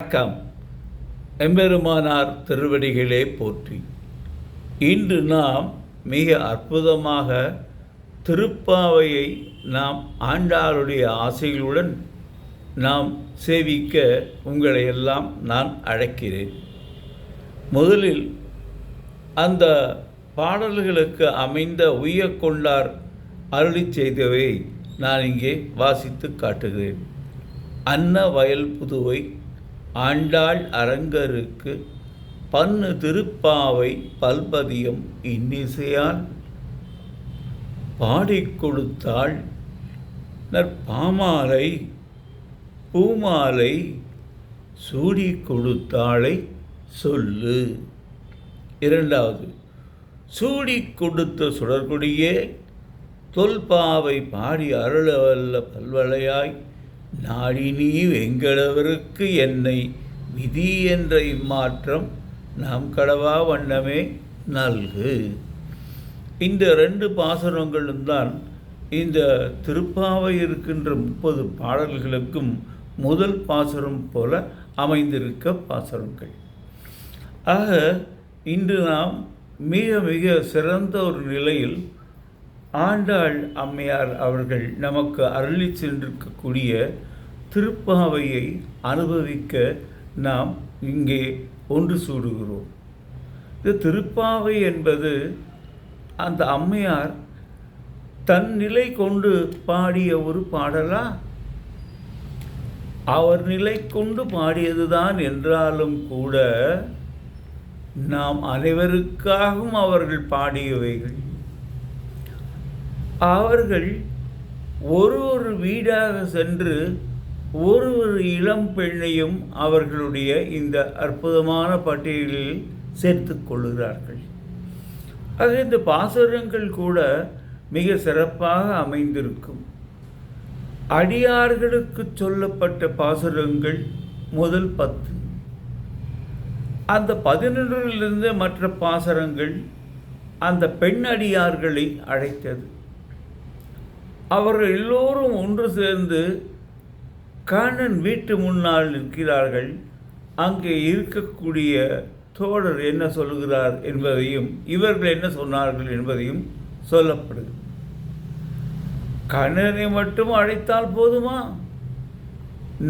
வணக்கம். எம்பெருமானார் திருவடிகளே போற்றி. இன்று நாம் மிக அற்புதமாக திருப்பாவையை நாம் ஆண்டாளுடைய ஆசைகளுடன் நாம் சேவிக்க உங்களை எல்லாம் நான் அழைக்கிறேன். முதலில் அந்த பாடல்களுக்கு அமைந்த உய்யக்கொண்டார் அருளி செய்தவை நான் இங்கே வாசித்து காட்டுகிறேன். அன்ன வயல் புதுவை ஆண்டாள் அரங்கருக்கு பன்னு திருப்பாவை பல்பதியம் இன்னிசையால் பாடிக் கொடுத்தாள் நற்பாமாலை பூமாலை சூடி கொடுத்தாளை சொல்லு. இரண்டாவது, சூடி கொடுத்த சுடர்கொடியே தொல்பாவை பாடி அருளவல்ல பல்வளையாய் நாடி நீ வெங்கடவருக்கு என்னை விதி என்ற இம்மாற்றம் நாம் கடவா வண்ணமே நல்கு. இந்த 2 பாசுரங்களும் தான் இந்த திருப்பாவை இருக்கின்ற 30 பாடல்களுக்கும் முதல் பாசுரம் போல அமைந்திருக்க பாசுரங்கள். ஆக இன்று நாம் மிக மிக சிறந்த ஒரு நிலையில் ஆண்டாள் அம்மையார் அவர்கள் நமக்கு அருளி சென்றிருக்கக்கூடிய திருப்பாவையை அனுபவிக்க நாம் இங்கே ஒன்று சூடுகிறோம். இந்த திருப்பாவை என்பது அந்த அம்மையார் தன் நிலை கொண்டு பாடிய ஒரு பாடலா? அவர் நிலை கொண்டு பாடியதுதான் என்றாலும் கூட நாம் அனைவருக்காகவும் அவர்கள் பாடியவைகள். அவர்கள் ஒரு வீடாக சென்று ஒரு இளம் பெண்ணையும் அவர்களுடைய இந்த அற்புதமான பட்டியலில் சேர்த்து கொள்கிறார்கள். ஆக இந்த பாசுரங்கள் கூட மிக சிறப்பாக அமைந்திருக்கும். அடியார்களுக்கு சொல்லப்பட்ட பாசுரங்கள் முதல் 10. அந்த 11 மற்ற பாசுரங்கள் அந்த பெண் அடியார்களை அழைத்தது. அவர்கள் எல்லோரும் ஒன்று சேர்ந்து கண்ணன் வீட்டு முன்னால் நிற்கிறார்கள். அங்கே இருக்கக்கூடிய தோழர் என்ன சொல்கிறார் என்பதையும் இவர்கள் என்ன சொன்னார்கள் என்பதையும் சொல்லப்படுது. கண்ணனை மட்டும் அழைத்தால் போதுமா?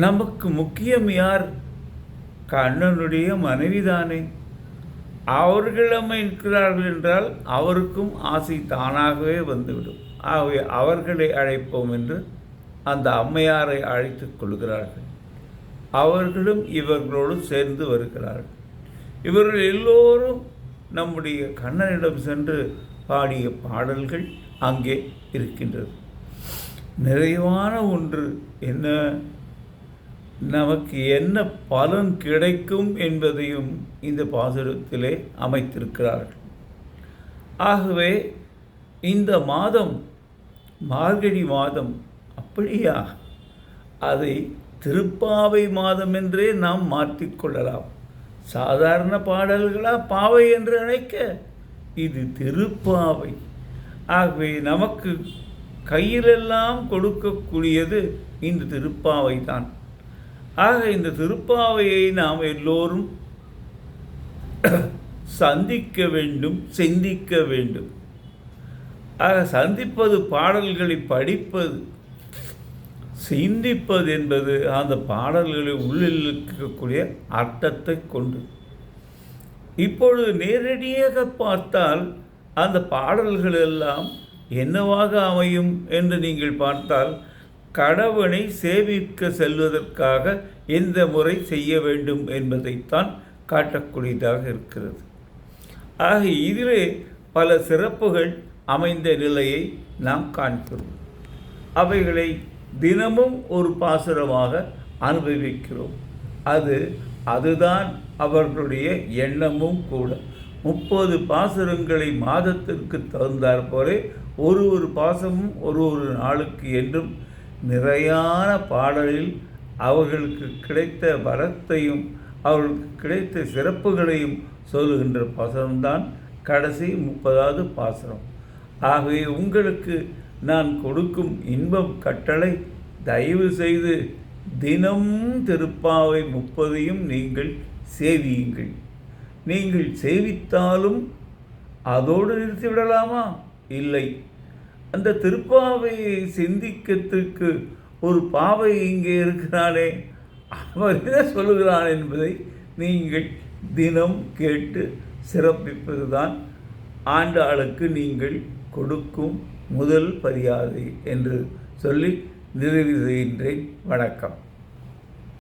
நமக்கு முக்கியம் யார்? கண்ணனுடைய மனைவிதானே. அவர்கள் நம்ம இருக்கிறார்கள் என்றால் அவருக்கும் ஆசை தானாகவே வந்துவிடும். ஆகவே அவர்களை அழைப்போம் என்று அந்த அம்மையாரை அழைத்துக் கொள்கிறார்கள். அவர்களும் இவர்களோடு சேர்ந்து வருகிறார்கள். இவர்கள் எல்லோரும் நம்முடைய கண்ணனிடம் சென்று பாடிய பாடல்கள் அங்கே இருக்கின்றது. நிறைவான ஒன்று என்ன, நமக்கு என்ன பலன் கிடைக்கும் என்பதையும் இந்த பாசுரத்திலே அமைத்திருக்கிறார்கள். ஆகவே இந்த மாதம் மார்கழி மாதம், அப்படியா, அதை திருப்பாவை மாதம் என்றே நாம் மாற்றிக்கொள்ளலாம். சாதாரண பாடல்களா பாவை என்று அழைக்க? இது திருப்பாவை. ஆகவே நமக்கு கையிலெல்லாம் கொடுக்கக்கூடியது இந்த திருப்பாவை தான். ஆக இந்த திருப்பாவையை நாம் எல்லோரும் சந்திக்க வேண்டும், சிந்திக்க வேண்டும். ஆக சந்திப்பது, பாடல்களை படிப்பது, சிந்திப்பது என்பது அந்த பாடல்களை உள்ளில் இருக்கக்கூடிய அர்த்தத்தை கொண்டு. இப்பொழுது நேரடியாக பார்த்தால் அந்த பாடல்கள் எல்லாம் என்னவாக அமையும் என்று நீங்கள் பார்த்தால், கடவுளை சேவிக்க செல்வதற்காக எந்த முறை செய்ய வேண்டும் என்பதைத்தான் காட்டக்கூடியதாக இருக்கிறது. ஆக இதிலே பல சிறப்புகள் அமைந்த நிலையை நாம் காண்கிறோம். அவைகளை தினமும் ஒரு பாசுரமாக அனுபவிக்கிறோம். அதுதான் அவர்களுடைய எண்ணமும் கூட. 30 பாசுரங்களை மாதத்திற்கு தகுந்தாற் போல ஒரு பாசமும் ஒரு நாளுக்கு என்றும் நிறையான பாடலில் அவர்களுக்கு கிடைத்த வரத்தையும் அவர்களுக்கு கிடைத்த சிறப்புகளையும் சொல்லுகின்ற பாசுரம்தான் கடைசி 30வது பாசுரம். ஆகவே உங்களுக்கு நான் கொடுக்கும் இன்பம் கட்டளை, தயவு செய்து தினம் திருப்பாவை 30ஐயும் நீங்கள் சேவியுங்கள். நீங்கள் சேவித்தாலும் அதோடு நிறுத்திவிடலாமா? இல்லை. அந்த திருப்பாவையை சிந்திக்கத்துக்கு ஒரு பாவை இங்கே இருக்கிறானே, அவன் என்ன சொல்லுகிறான் என்பதை நீங்கள் தினம் கேட்டு சிறப்பிப்பதுதான் ஆண்டாளுக்கு நீங்கள் கொடுக்கும் முதல் மரியாதை என்று சொல்லி நிறைவு செய்கின்றேன். வணக்கம்.